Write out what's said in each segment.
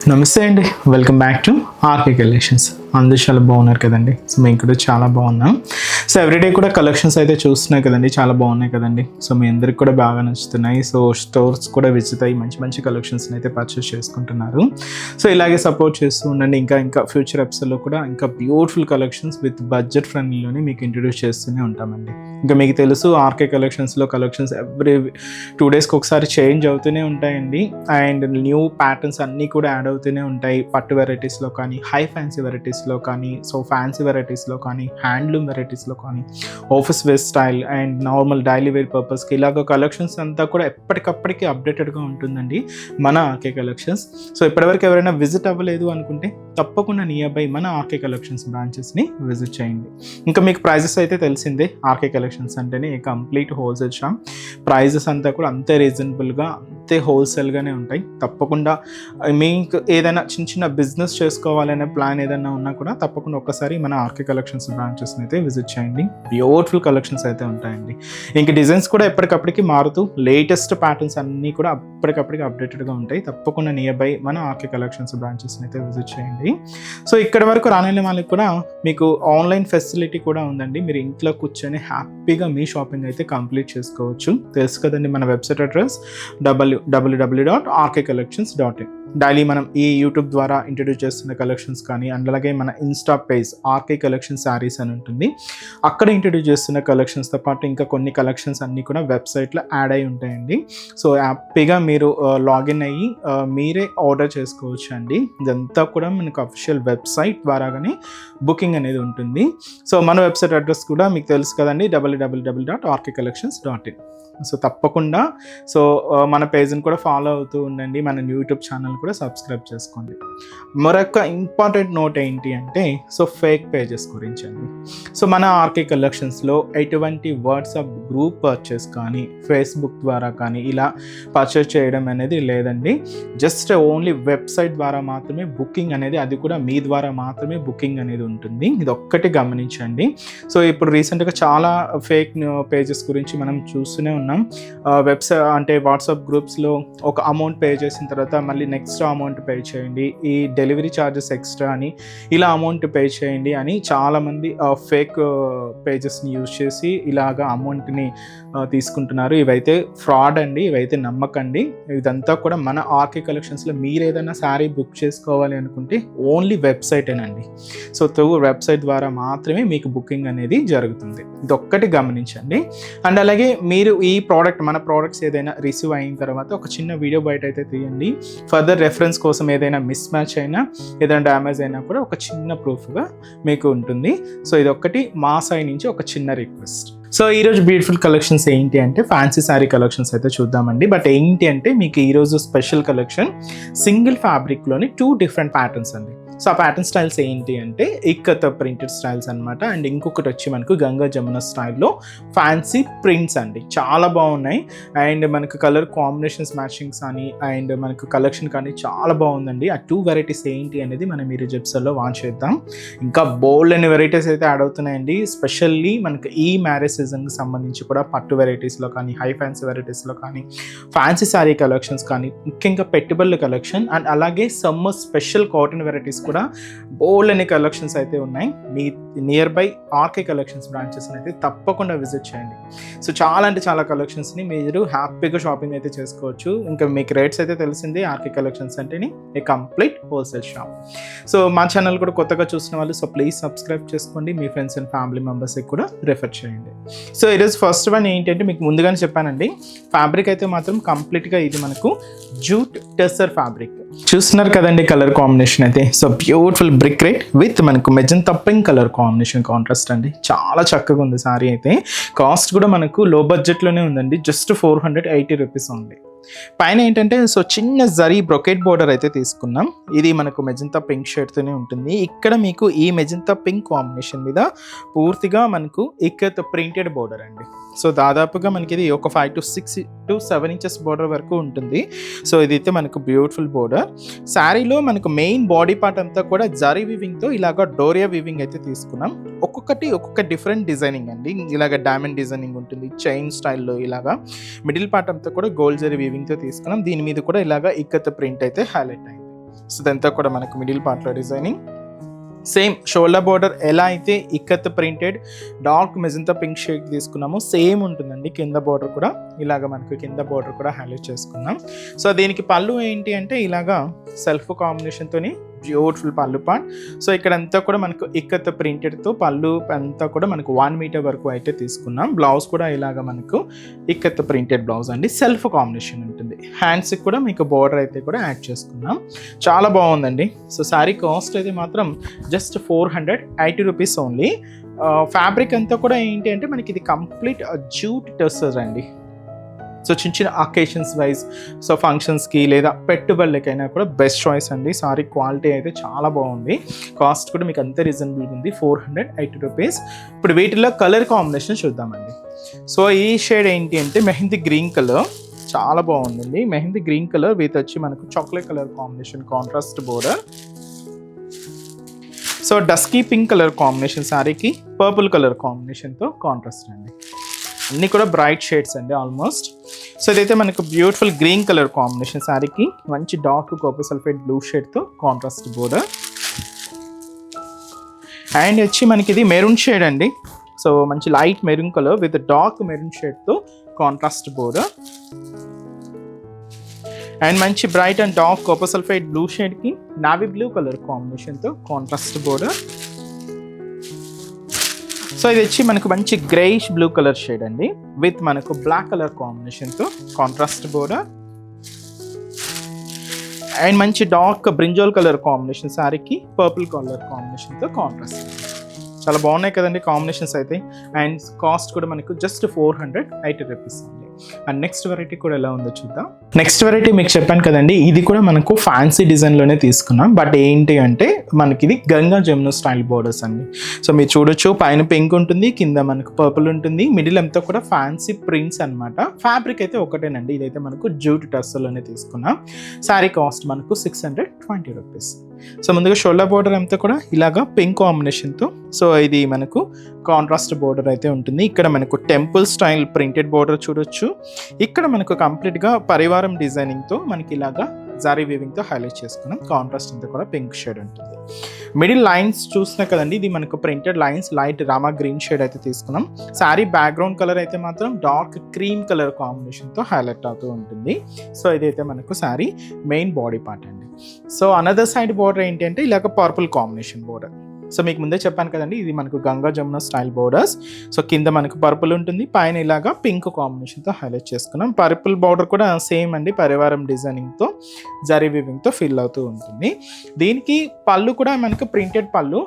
నమస్తే అండి, welcome back to RK collections. అందరూ చాలా బాగున్నారు కదండి. సో మేము కూడా చాలా బాగున్నాం. సో ఎవ్రీడే కూడా కలెక్షన్స్ అయితే చూస్తున్నాయి కదండి, చాలా బాగున్నాయి కదండి. సో మీ అందరికి కూడా బాగా నచ్చుతున్నాయి. సో స్టోర్స్ కూడా విజిట్ అయ్యి మంచి మంచి కలెక్షన్స్ని అయితే పర్చేస్ చేసుకుంటున్నారు. సో ఇలాగే సపోర్ట్ చేస్తూ ఉండండి. ఇంకా ఫ్యూచర్ ఎపిసోడ్లో కూడా ఇంకా బ్యూటిఫుల్ కలెక్షన్స్ విత్ బడ్జెట్ ఫ్రెండ్లీలోనే మీకు ఇంట్రడ్యూస్ చేస్తూనే ఉంటామండి. ఇంకా మీకు తెలుసు ఆర్కే కలెక్షన్స్లో కలెక్షన్స్ ఎవ్రీ 2 daysకి ఒకసారి చేంజ్ అవుతూనే ఉంటాయండి. అండ్ న్యూ ప్యాటర్న్స్ అన్నీ కూడా యాడ్ అవుతూనే ఉంటాయి. పట్టు వెరైటీస్లో కానీ, హై ఫ్యాన్సీ వెరైటీస్లో కానీ, సో ఫ్యాన్సీ వెరైటీస్లో కానీ, హ్యాండ్లూమ్ వెరైటీస్లో కానీ, office wear style and normal daily wear పర్పస్కి ఇలాగ కలెక్షన్స్ అంతా కూడా ఎప్పటికప్పటికి అప్డేటెడ్గా ఉంటుందండి మన ఆర్కే కలెక్షన్స్. సో ఇప్పటివరకు ఎవరైనా విజిట్ అవ్వలేదు అనుకుంటే తప్పకుండా నియర్ బై మన ఆర్కే కలెక్షన్స్ బ్రాంచెస్ని విజిట్ చేయండి. ఇంకా మీకు ప్రైజెస్ అయితే తెలిసిందే. ఆర్కే కలెక్షన్స్ అంటేనే కంప్లీట్ హోల్సేల్ షాప్. ప్రైజెస్ అంతా కూడా అంతే రీజనబుల్గా, అంతే హోల్సేల్గానే ఉంటాయి. తప్పకుండా మీకు ఏదైనా చిన్న బిజినెస్ చేసుకోవాలనే ప్లాన్ ఏదైనా ఉన్నా కూడా తప్పకుండా ఒక్కసారి మన ఆర్కే కలెక్షన్స్ బ్రాంచెస్ని అయితే విజిట్ చేయండి. బ్యూటిఫుల్ కలెక్షన్స్ అయితే ఉంటాయండి. ఇంక డిజైన్స్ కూడా ఎప్పటికప్పటికి మారుతూ లేటెస్ట్ ప్యాటర్న్స్ అన్నీ కూడా ఎప్పటికప్పటికి అప్డేటెడ్గా ఉంటాయి. తప్పకుండా నియర్ బై మన ఆర్కే కలెక్షన్స్ బ్రాంచెస్ని అయితే విజిట్ చేయండి. సో ఇక్కడ వరకు రాని వాళ్ళకి కూడా మీకు ఆన్లైన్ ఫెసిలిటీ కూడా ఉందండి. మీరు ఇంట్లో కూర్చొని హ్యాపీగా మీ షాపింగ్ అయితే కంప్లీట్ చేసుకోవచ్చు. తెలుసు కదండి మన వెబ్సైట్ అడ్రస్ www.rkcollections.in. డైలీ మనం ఈ యూట్యూబ్ ద్వారా ఇంట్రడ్యూస్ చేస్తున్న కలెక్షన్స్ కానీ, అండ్ అలాగే మన insta page RK collection sarees అని ఉంటుంది, అక్కడ ఇంట్రడ్యూస్ చేస్తున్న కలెక్షన్స్తో పాటు ఇంకా కొన్ని కలెక్షన్స్ అన్నీ కూడా వెబ్సైట్లో యాడ్ అయి ఉంటాయండి. సో హ్యాపీగా మీరు లాగిన్ అయ్యి మీరే ఆర్డర్ చేసుకోవచ్చు అండి. ఇదంతా కూడా మనకు అఫీషియల్ వెబ్సైట్ ద్వారాగానే బుకింగ్ అనేది ఉంటుంది. సో మన వెబ్సైట్ అడ్రస్ కూడా మీకు తెలుసు కదండి, www.rkcollections.in. సో తప్పకుండా మన పేజ్ని కూడా ఫాలో అవుతూ ఉండండి. మన యూట్యూబ్ ఛానల్ కూడా సబ్స్క్రైబ్ చేసుకోండి. మరొక ఇంపార్టెంట్ నోట్ ఏంటి అంటే ఫేక్ పేజెస్ గురించి అండి. సో మన ఆర్కే కలెక్షన్స్లో ఎటువంటి వాట్సాప్ గ్రూప్ పర్చేస్ కానీ, ఫేస్బుక్ ద్వారా కానీ ఇలా పర్చేస్ చేయడం అనేది లేదండి. జస్ట్ ఓన్లీ వెబ్సైట్ ద్వారా మాత్రమే బుకింగ్ అనేది, అది కూడా మీ ద్వారా మాత్రమే బుకింగ్ అనేది ఉంటుంది. ఇది ఒక్కటి గమనించండి. సో ఇప్పుడు రీసెంట్గా చాలా ఫేక్ పేజెస్ గురించి మనం చూస్తూనే ఉన్నాం. వెబ్సైట్ అంటే వాట్సాప్ గ్రూప్స్లో ఒక అమౌంట్ పే చేసిన తర్వాత మళ్ళీ నెక్స్ట్ అమౌంట్ పే చేయండి, ఈ డెలివరీ ఛార్జెస్ ఎక్స్ట్రా అని, ఇలా అమౌంట్ పే చేయండి అని చాలామంది ఫేక్ పేజెస్ని యూజ్ చేసి ఇలాగా అమౌంట్ని తీసుకుంటున్నారు. ఇవైతే ఫ్రాడ్ అండి, ఇవైతే నమ్మకండి. ఇదంతా కూడా మన ఆర్కే కలెక్షన్స్లో మీరు ఏదైనా శారీ బుక్ చేసుకోవాలి అనుకుంటే ఓన్లీ వెబ్సైటేనండి. సో త్రూ వెబ్సైట్ ద్వారా మాత్రమే మీకు బుకింగ్ అనేది జరుగుతుంది. ఇది ఒక్కటి గమనించండి. అండ్ అలాగే మీరు ఈ మన ప్రోడక్ట్స్ ఏదైనా రిసీవ్ అయిన తర్వాత ఒక చిన్న వీడియో బయట అయితే తీయండి. ఫర్దర్ రెఫరెన్స్ కోసం ఏదైనా మిస్ మ్యాచ్ అయినా, ఏదైనా డ్యామేజ్ అయినా కూడా ఒక చిన్న ప్రూఫ్గా మీకు ఉంటుంది. సో ఇది ఒక్కటి మా సైడ్ నుంచి ఒక చిన్న రిక్వెస్ట్. సో ఈరోజు బ్యూటిఫుల్ కలెక్షన్స్ ఏంటి అంటే ఫ్యాన్సీ శారీ కలెక్షన్స్ అయితే చూద్దామండి. బట్ ఏంటి అంటే మీకు ఈరోజు స్పెషల్ కలెక్షన్ సింగిల్ ఫ్యాబ్రిక్లోని 2 డిఫరెంట్ ప్యాటర్న్స్ అండి. సో ఆ ప్యాటర్న్ స్టైల్స్ ఏంటి అంటే ఇక్కత్ ప్రింటెడ్ స్టైల్స్ అనమాట. అండ్ ఇంకొకటి వచ్చి మనకు గంగా జమున స్టైల్లో ఫ్యాన్సీ ప్రింట్స్ అండి, చాలా బాగున్నాయి. అండ్ మనకు కలర్ కాంబినేషన్స్ మ్యాచింగ్స్ అని, అండ్ మనకు కలెక్షన్ కానీ చాలా బాగుందండి. ఆ 2 వెరైటీస్ ఏంటి అనేది మనం మీరు జెప్సల్లో వాచ్ చేద్దాం. ఇంకా బోల్డ్ అనే వెరైటీస్ అయితే యాడ్ అవుతున్నాయండి. స్పెషల్లీ మనకు ఈ మ్యారేజ్ సీజన్కి సంబంధించి కూడా పట్టు వెరైటీస్లో కానీ, హై ఫ్యాన్సీ వెరైటీస్లో కానీ, ఫ్యాన్సీ శారీ కలెక్షన్స్ కానీ, ముఖ్యంగా పెట్టుబడుల కలెక్షన్, అండ్ అలాగే సమ్మర్ స్పెషల్ కాటన్ వెరైటీస్ కూడా బోల్డ్ అనే కలెక్షన్స్ అయితే ఉన్నాయి. మీ నియర్ బై ఆర్కే కలెక్షన్స్ బ్రాంచెస్ని అయితే తప్పకుండా విజిట్ చేయండి. సో చాలా అంటే చాలా కలెక్షన్స్ని మీరు హ్యాపీగా షాపింగ్ అయితే చేసుకోవచ్చు. ఇంకా మీకు రేట్స్ అయితే తెలిసిందే. ఆర్కే కలెక్షన్స్ అంటేనే ఏ కంప్లీట్ హోల్సేల్ షాప్. సో మా ఛానల్ కూడా కొత్తగా చూసిన వాళ్ళు ప్లీజ్ సబ్స్క్రైబ్ చేసుకోండి. మీ ఫ్రెండ్స్ అండ్ ఫ్యామిలీ మెంబర్స్కి కూడా రెఫర్ చేయండి. సో ఈరోజు ఫస్ట్ వన్ ఏంటంటే మీకు ముందుగానే చెప్పానండి, ఫ్యాబ్రిక్ అయితే మాత్రం కంప్లీట్గా ఇది మనకు జూట్ టెస్సర్ ఫ్యాబ్రిక్. చూస్తున్నారు కదండి కలర్ కాంబినేషన్ అయితే. So beautiful brick red with మనకు magenta pink colour combination contrast అండి. చాలా చక్కగా ఉంది సారీ అయితే. కాస్ట్ కూడా మనకు లో బడ్జెట్లోనే ఉందండి, జస్ట్ 480 రూపీస్ ఉంది. పైన ఏంటంటే చిన్న జరీ బ్రొకెట్ బోర్డర్ అయితే తీసుకున్నాం. ఇది మనకు మెజంతా పింక్ షేడ్తోనే ఉంటుంది. ఇక్కడ మీకు ఈ మెజంతా పింక్ కాంబినేషన్ మీద పూర్తిగా మనకు ఇక్కత్ ప్రింటెడ్ బోర్డర్ అండి. సో దాదాపుగా మనకి ఇది ఒక 5 to 6 to 7 inches బోర్డర్ వరకు ఉంటుంది. సో ఇదైతే మనకు బ్యూటిఫుల్ బోర్డర్. శారీలో మనకు మెయిన్ బాడీ పార్ట్ అంతా కూడా జరీ వీవింగ్తో ఇలాగ డోరియా వీవింగ్ అయితే తీసుకున్నాం. ఒక్కొక్క డిఫరెంట్ డిజైనింగ్ అండి. ఇలాగ డైమండ్ డిజైనింగ్ ఉంటుంది, చైన్ స్టైల్లో ఇలాగా. మిడిల్ పార్ట్ అంతా కూడా గోల్డ్ జరీ వీవింగ్తో తీసుకున్నాం. దీని మీద కూడా ఇలాగ ఇక్కత్ ప్రింట్ అయితే హైలైట్ అయింది. సో ఇదంతా కూడా మనకు మిడిల్ పార్ట్లో డిజైనింగ్. సేమ్ షోల్డర్ బోర్డర్ ఎలా అయితే ikat printed dark magenta pink shade తీసుకున్నామో సేమ్ ఉంటుందండి. కింద బోర్డర్ కూడా ఇలాగ మనకు కింద బోర్డర్ కూడా హైలైట్ చేసుకున్నాం. సో దీనికి పళ్ళు ఏంటి అంటే ఇలాగా సెల్ఫ్ కాంబినేషన్తోని బ్యూటిఫుల్ పళ్ళు పార్ట్. సో ఇక్కడ అంతా కూడా మనకు ఇక్కత్ ప్రింటెడ్తో పళ్ళు అంతా కూడా మనకు 1 మీటర్ వరకు అయితే తీసుకున్నాం. బ్లౌజ్ కూడా ఇలాగ మనకు ఇక్కత్ ప్రింటెడ్ బ్లౌజ్ అండి, సెల్ఫ్ కాంబినేషన్ ఉంటుంది. హ్యాండ్స్కి కూడా మీకు బోర్డర్ అయితే కూడా యాడ్ చేసుకున్నాం. చాలా బాగుందండి. సో శారీ కాస్ట్ అయితే మాత్రం జస్ట్ 480 రూపీస్ ఓన్లీ. ఫ్యాబ్రిక్ అంతా కూడా ఏంటి అంటే మనకి ఇది కంప్లీట్ జూట్ టెస్సర్ అండి. సో చిన్న చిన్న అకేషన్స్ వైజ్, సో ఫంక్షన్స్కి లేదా పెట్టుబడులకైనా కూడా బెస్ట్ చాయిస్ అండి. సారీ క్వాలిటీ అయితే చాలా బాగుంది. కాస్ట్ కూడా మీకు అంతే రీజనబుల్గా ఉంది, 480 రూపీస్. ఇప్పుడు వీటిలో కలర్ కాంబినేషన్ చూద్దామండి. సో ఈ షేడ్ ఏంటి అంటే మెహందీ గ్రీన్ కలర్, చాలా బాగుందండి. మెహందీ గ్రీన్ కలర్ విత్ వచ్చి మనకు chocolate colour combination contrast border. So dusky pink colour combination శారీకి పర్పుల్ కలర్ కాంబినేషన్తో కాంట్రాస్ట్ అండి. అన్నీ కూడా బ్రైట్ షేడ్స్ అండి ఆల్మోస్ట్. సో ఇదైతే మనకు బ్యూటిఫుల్ గ్రీన్ కలర్ కాంబినేషన్ శారీకి మంచి డార్క్ కాపర్ సల్ఫేట్ బ్లూ షేడ్తో కాంట్రాస్ట్ బోర్డర్. అండ్ వచ్చి మనకి ఇది మెరూన్ షేడ్ అండి. సో మంచి light maroon colour with dark maroon షేడ్తో కాంట్రాస్ట్ బోర్డర్. అండ్ మంచి bright and dark copper sulphate blue షేడ్కి నావీ బ్లూ కలర్ కాంబినేషన్తో కాంట్రాస్ట్ బోర్డర్. సో ఇది వచ్చి మనకు మంచి గ్రేయిష్ బ్లూ కలర్ షేడ్ అండి విత్ మనకు బ్లాక్ కలర్ కాంబినేషన్తో కాంట్రాస్ట్ బోర్డర్. అండ్ మంచి డార్క్ బ్రింజోల్ కలర్ కాంబినేషన్ శారీకి పర్పుల్ కలర్ కాంబినేషన్తో కాంట్రాస్ట్. చాలా బాగున్నాయి కదండి కాంబినేషన్స్ అయితే. అండ్ కాస్ట్ కూడా మనకు జస్ట్ 480 రూపీస్ అండి. అండ్ నెక్స్ట్ వెరైటీ కూడా ఎలా ఉందో చూద్దాం. నెక్స్ట్ వెరైటీ మీకు చెప్పాను కదండి, ఇది కూడా మనకు ఫ్యాన్సీ డిజైన్లోనే తీసుకున్నాం. బట్ ఏంటి అంటే మనకి ఇది గంగా జమున స్టైల్ బోర్డర్స్ అండి. సో మీరు చూడొచ్చు, పైన పింక్ ఉంటుంది, కింద మనకు పర్పుల్ ఉంటుంది, మిడిల్ అంతా కూడా ఫ్యాన్సీ ప్రింట్స్ అనమాట. ఫ్యాబ్రిక్ అయితే ఒకటేనండి, ఇదైతే మనకు జూట్ టస్సర్లోనే తీసుకున్నాం. శారీ కాస్ట్ మనకు 620 రూపీస్. సో ముందుగా షోల్డర్ బోర్డర్ అంతా కూడా ఇలాగా పింక్ కాంబినేషన్తో, సో ఇది మనకు కాంట్రాస్ట్ బోర్డర్ అయితే ఉంటుంది. ఇక్కడ మనకు టెంపుల్ స్టైల్ ప్రింటెడ్ బోర్డర్ చూడొచ్చు. ఇక్కడ మనకు కంప్లీట్గా పరివారం డిజైనింగ్తో మనకి ఇలాగా జారీ వీవింగ్తో హైలైట్ చేసుకున్నాం. కాంట్రాస్ట్ అంతా కూడా పింక్ షేడ్ ఉంటుంది. మిడిల్ లైన్స్ చూసినా కదండి, ఇది మనకు printed lines light Rama green shade అయితే తీసుకున్నాం. శారీ బ్యాక్గ్రౌండ్ కలర్ అయితే మాత్రం డార్క్ క్రీమ్ కలర్ కాంబినేషన్తో హైలైట్ అవుతూ ఉంటుంది. సో ఇదైతే మనకు శారీ మెయిన్ బాడీ పార్ట్ అండి. సో అనదర్ సైడ్ బోర్డర్ ఏంటి అంటే ఇలాగ పర్పుల్ కాంబినేషన్ బోర్డర్. సో మీకు ముందే చెప్పాను కదండి, ఇది మనకు Ganga Jamuna style borders. So కింద మనకు పర్పుల్ ఉంటుంది, పైన ఇలాగా పింక్ కాంబినేషన్తో హైలైట్ చేసుకున్నాం. పర్పుల్ బార్డర్ కూడా సేమ్ అండి, పరివారం డిజైనింగ్తో జరీ వీవింగ్తో ఫిల్ అవుతూ ఉంటుంది. దీనికి పళ్ళు కూడా మనకు ప్రింటెడ్ పళ్ళు,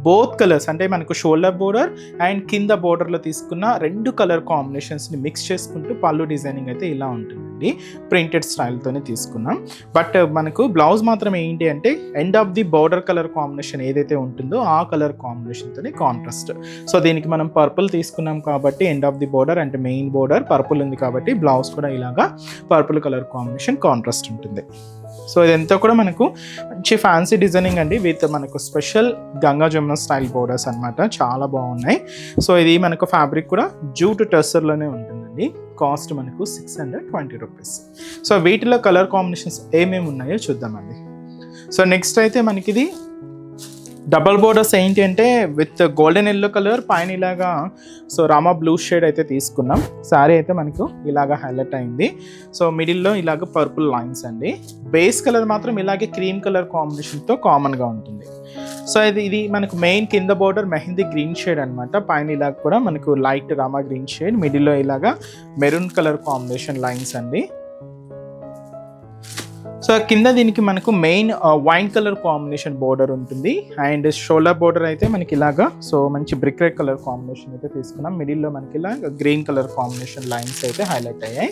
బోత్ కలర్స్ అంటే మనకు షోల్డర్ బోర్డర్ అండ్ కింద బోర్డర్లో తీసుకున్న 2 కలర్ కాంబినేషన్స్ని మిక్స్ చేసుకుంటూ పళ్ళు డిజైనింగ్ అయితే ఇలా ఉంటుందండి. ప్రింటెడ్ స్టైల్తోనే తీసుకున్నాం. బట్ మనకు బ్లౌజ్ మాత్రం ఏంటి అంటే end of the border colour combination ఏదైతే ఉంటుందో ఆ కలర్ కాంబినేషన్తోనే కాంట్రాస్ట్. సో దీనికి మనం పర్పుల్ తీసుకున్నాం కాబట్టి ఎండ్ ఆఫ్ ది బోర్డర్ అంటే మెయిన్ బోర్డర్ పర్పుల్ ఉంది కాబట్టి బ్లౌజ్ కూడా ఇలాగా పర్పుల్ కలర్ కాంబినేషన్ కాంట్రాస్ట్ ఉంటుంది. సో ఇదంతా కూడా మనకు మంచి ఫ్యాన్సీ డిజైనింగ్ అండి విత్ మనకు special Ganga Jamuna style borders అనమాట. చాలా బాగున్నాయి. సో ఇది మనకు ఫ్యాబ్రిక్ కూడా జూట్ టెస్సర్లోనే ఉంటుందండి. కాస్ట్ మనకు 620 రూపీస్. సో వీటిలో కలర్ కాంబినేషన్స్ ఏమేమి ఉన్నాయో చూద్దామండి. సో నెక్స్ట్ అయితే మనకి ఇది డబల్ బోర్డర్స్ ఏంటి అంటే విత్ గోల్డెన్ ఎల్లో కలర్ పైన ఇలాగా సో రామా బ్లూ షేడ్ అయితే తీసుకున్నాం. శారీ అయితే మనకు ఇలాగా హైలైట్ అయింది. సో మిడిల్లో ఇలాగ పర్పుల్ లైన్స్ అండి. బేస్ కలర్ మాత్రం ఇలాగే క్రీమ్ కలర్ కాంబినేషన్తో కామన్గా ఉంటుంది. సో ఇది మనకు మెయిన్ కింద బోర్డర్ మెహందీ గ్రీన్ షేడ్ అనమాట. పైన ఇలాగ కూడా మనకు లైట్ రామా గ్రీన్ షేడ్, మిడిల్లో ఇలాగా మెరూన్ కలర్ కాంబినేషన్ లైన్స్ అండి. సో కింద దీనికి మనకు main wine colour combination border ఉంటుంది. అండ్ షోల్డర్ బోర్డర్ అయితే మనకి ఇలాగా సో మంచి బ్రిక్ రెడ్ కలర్ కాంబినేషన్ అయితే తీసుకున్నాం. మిడిల్లో మనకి ఇలా గ్రీన్ కలర్ కాంబినేషన్ లైన్స్ అయితే హైలైట్ అయ్యాయి.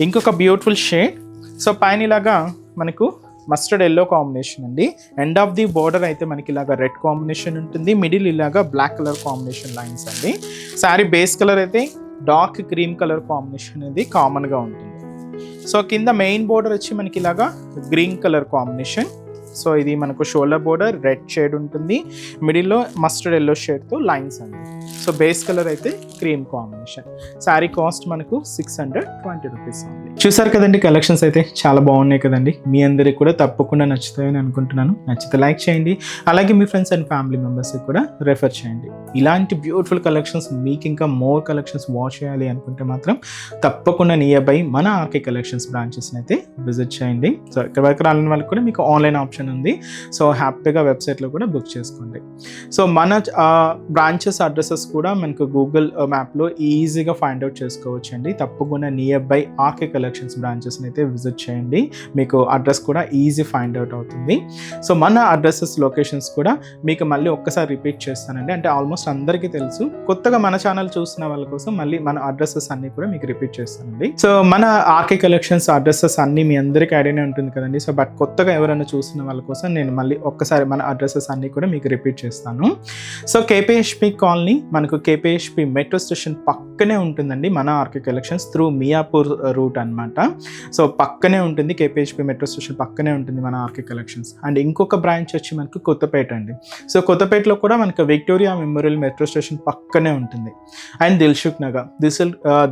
ఇంకొక బ్యూటిఫుల్ షేడ్. సో పైన ఇలాగా మనకు మస్టర్డ్ ఎల్లో కాంబినేషన్ అండి. ఎండ్ ఆఫ్ ది బోర్డర్ అయితే మనకి ఇలాగా రెడ్ కాంబినేషన్ ఉంటుంది. మిడిల్ ఇలాగా బ్లాక్ కలర్ కాంబినేషన్ లైన్స్ అండి. శారీ బేస్ కలర్ అయితే డార్క్ క్రీమ్ కలర్ కాంబినేషన్ అనేది కామన్గా ఉంటుంది. సో కింద మెయిన్ బోర్డర్ వచ్చి మనకి ఇలాగా గ్రీన్ కలర్ కాంబినేషన్ సో ఇది మనకు షోల్డర్ బోర్డర్ రెడ్ షేడ్ ఉంటుంది, మిడిల్లో మస్టర్డ్ ఎల్లో షేడ్తో లైన్స్ అండి. సో బేస్ కలర్ అయితే క్రీమ్ కాంబినేషన్. శారీ కాస్ట్ మనకు 620 రూపీస్ ఉంది. చూసారు కదండి, కలెక్షన్స్ అయితే చాలా బాగున్నాయి కదండి. మీ అందరికి కూడా తప్పకుండా నచ్చుతాయని అనుకుంటున్నాను. నచ్చితే లైక్ చేయండి, అలాగే మీ ఫ్రెండ్స్ అండ్ ఫ్యామిలీ మెంబర్స్కి కూడా రెఫర్ చేయండి. ఇలాంటి బ్యూటిఫుల్ కలెక్షన్స్ మీకు ఇంకా మోర్ కలెక్షన్స్ వాచ్ చేయాలి అనుకుంటే మాత్రం తప్పకుండా నియర్ బై మన ఆర్కే కలెక్షన్స్ బ్రాంచెస్ని అయితే విజిట్ చేయండి. సో ఇక్కడ వరకు రాని వాళ్ళకి కూడా మీకు ఆన్లైన్ ఆప్షన్ ఉంది. సో హ్యాపీగా వెబ్సైట్లో కూడా బుక్ చేసుకోండి. సో మన బ్రాంచెస్ అడ్రసెస్ కూడా మనకు గూగుల్ మ్యాప్లో ఈజీగా ఫైండ్ అవుట్ చేసుకోవచ్చు అండి. తప్పకుండా నియర్ బై ఆర్కే కలెక్షన్స్ బ్రాంచెస్ని అయితే విజిట్ చేయండి, మీకు అడ్రస్ కూడా ఈజీ ఫైండ్ అవుట్ అవుతుంది. సో మన అడ్రసెస్ లొకేషన్స్ కూడా మీకు మళ్ళీ ఒక్కసారి రిపీట్ చేస్తానండి. అంటే ఆల్మోస్ట్ అందరికీ తెలుసు, కొత్తగా మన ఛానల్ చూసిన వాళ్ళ కోసం మళ్ళీ మన అడ్రసెస్ అన్నీ కూడా మీకు రిపీట్ చేస్తానండి. సో మన ఆర్కే కలెక్షన్స్ అడ్రసెస్ అన్నీ మీ అందరికీ ఐడియానే ఉంటుంది కదండి. సో బట్ కొత్తగా ఎవరైనా చూసిన వాళ్ళ కోసం నేను మళ్ళీ ఒక్కసారి మన అడ్రసెస్ అన్నీ కూడా మీకు రిపీట్ చేస్తాను. సో కేపీహెచ్పి కాలనీ మనకు కేపీహెచ్పి మెట్రో స్టేషన్ పక్కనే ఉంటుందండి మన RK collections, through Miyapur route అనమాట. సో పక్కనే ఉంటుంది, కేపీహెచ్పి మెట్రో స్టేషన్ పక్కనే ఉంటుంది మన ఆర్కే కలెక్షన్స్. అండ్ ఇంకొక బ్రాంచ్ వచ్చి మనకు కొత్తపేట అండి. సో కొత్తపేటలో కూడా మనకు విక్టోరియా మెమోరియల్ మెట్రో స్టేషన్ పక్కనే ఉంటుంది. అండ్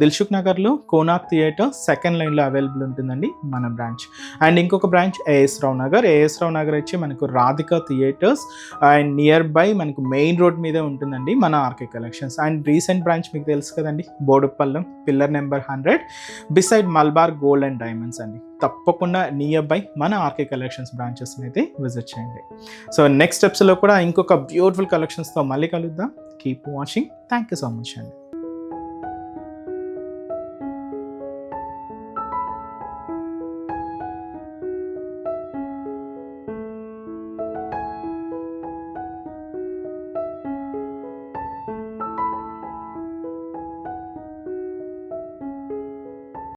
దిల్సుఖ్ నగర్లో కోనాక్ థియేటర్ సెకండ్ లైన్లో అవైలబుల్ ఉంటుందండి మన బ్రాంచ్. అండ్ ఇంకొక బ్రాంచ్ ఏఎస్ రావు నగర్ వచ్చి మనకు Radhika theatres and near by మనకు మెయిన్ రోడ్ మీదే ఉంటుందండి మన RK collections. And recent branch మీకు తెలుసు కదండి, Boduppalam pillar number 100 beside Malabar gold and diamonds అండి. తప్పకుండా నియర్ బై మన ఆర్కే కలెక్షన్స్ బ్రాంచెస్ని అయితే విజిట్ చేయండి. సో నెక్స్ట్ స్టెప్స్లో కూడా ఇంకొక బ్యూటిఫుల్ కలెక్షన్స్తో మళ్ళీ కలుద్దాం. Keep watching. Thank you so much అండి.